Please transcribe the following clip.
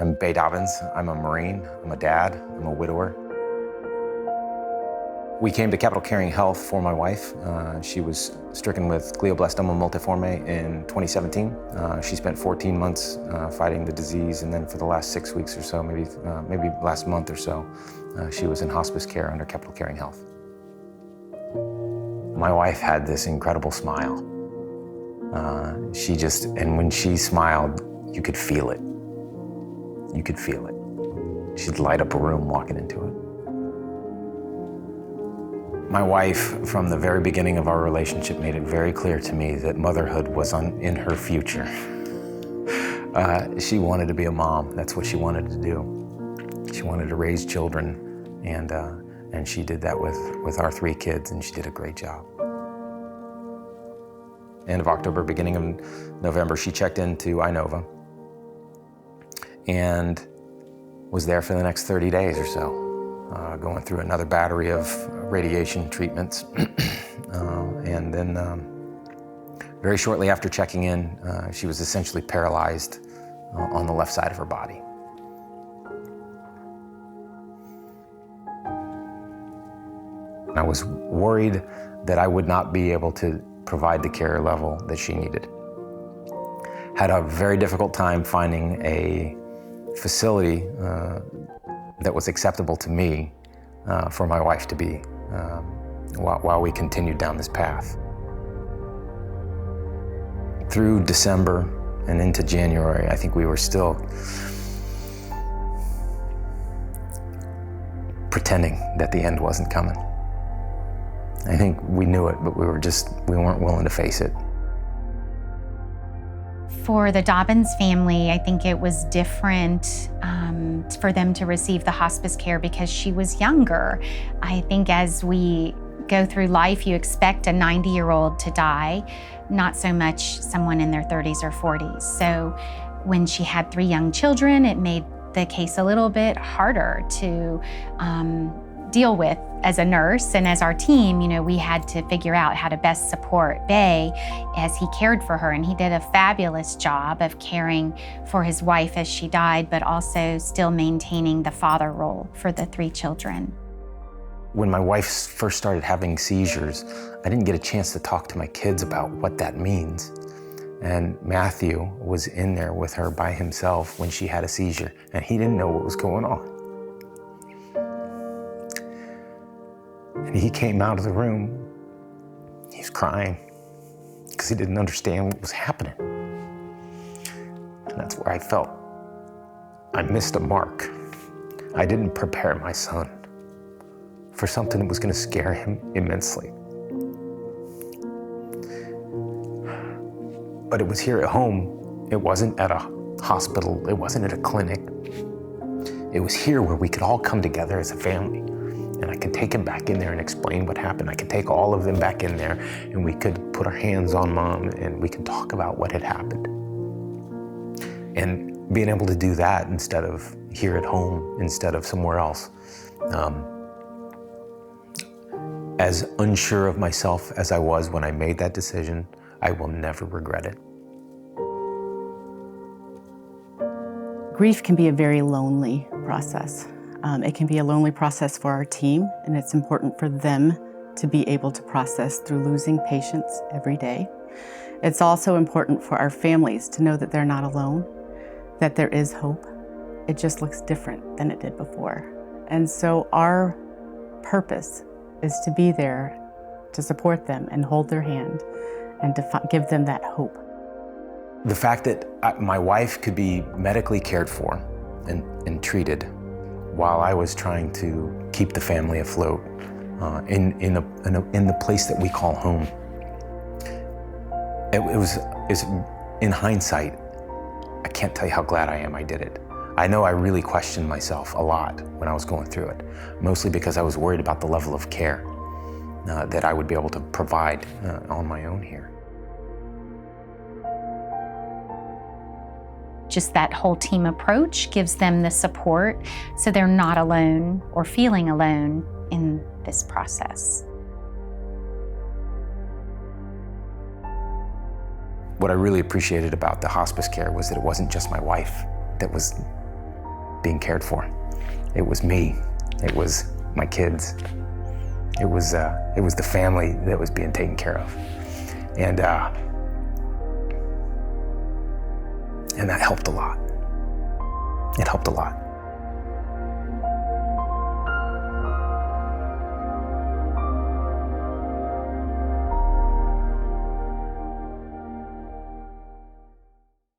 I'm Bay Dobbins. I'm a Marine, I'm a dad, I'm a widower. We came to Capital Caring Health for my wife. She was stricken with glioblastoma multiforme in 2017. She spent 14 months fighting the disease, and then for the last 6 weeks or so, maybe last month or so, she was in hospice care under Capital Caring Health. My wife had this incredible smile. And when she smiled, you could feel it. You could feel it. She'd light up a room walking into it. My wife, from the very beginning of our relationship, made it very clear to me that motherhood was in her future. She wanted to be a mom. That's what she wanted to do. She wanted to raise children, and she did that with our 3 kids, and she did a great job. End of October, beginning of November, she checked into Inova and was there for the next 30 days or so. Going through another battery of radiation treatments. And then very shortly after checking in, she was essentially paralyzed on the left side of her body. I was worried that I would not be able to provide the care level that she needed. Had a very difficult time finding a facility that was acceptable to me for my wife to be while we continued down this path. Through December and into January, I think we were still pretending that the end wasn't coming. I think we knew it, but we weren't willing to face it. For the Dobbins family, I think it was different for them to receive the hospice care because she was younger. I think as we go through life, you expect a 90-year-old to die, not so much someone in their 30s or 40s. So when she had 3 young children, it made the case a little bit harder to deal with as a nurse, and as our team, we had to figure out how to best support Bay as he cared for her, and he did a fabulous job of caring for his wife as she died, but also still maintaining the father role for the 3 children. When my wife first started having seizures, I didn't get a chance to talk to my kids about what that means. And Matthew was in there with her by himself when she had a seizure, and he didn't know what was going on. And he came out of the room, he was crying because he didn't understand what was happening. And that's where I felt I missed a mark. I didn't prepare my son for something that was going to scare him immensely. But it was here at home. It wasn't at a hospital. It wasn't at a clinic. It was here where we could all come together as a family. And I could take him back in there and explain what happened. I could take all of them back in there and we could put our hands on Mom and we could talk about what had happened. And being able to do that instead of here at home, instead of somewhere else. As unsure of myself as I was when I made that decision, I will never regret it. Grief can be a very lonely process. It can be a lonely process for our team, and it's important for them to be able to process through losing patients every day. It's also important for our families to know that they're not alone, that there is hope. It just looks different than it did before. And so our purpose is to be there to support them and hold their hand and to give them that hope. The fact that my wife could be medically cared for and treated while I was trying to keep the family afloat in the place that we call home. In hindsight, I can't tell you how glad I am I did it. I know I really questioned myself a lot when I was going through it, mostly because I was worried about the level of care that I would be able to provide on my own here. Just that whole team approach gives them the support so they're not alone or feeling alone in this process. What I really appreciated about the hospice care was that it wasn't just my wife that was being cared for. It was me. It was my kids. It was the family that was being taken care of. And that helped a lot. It helped a lot.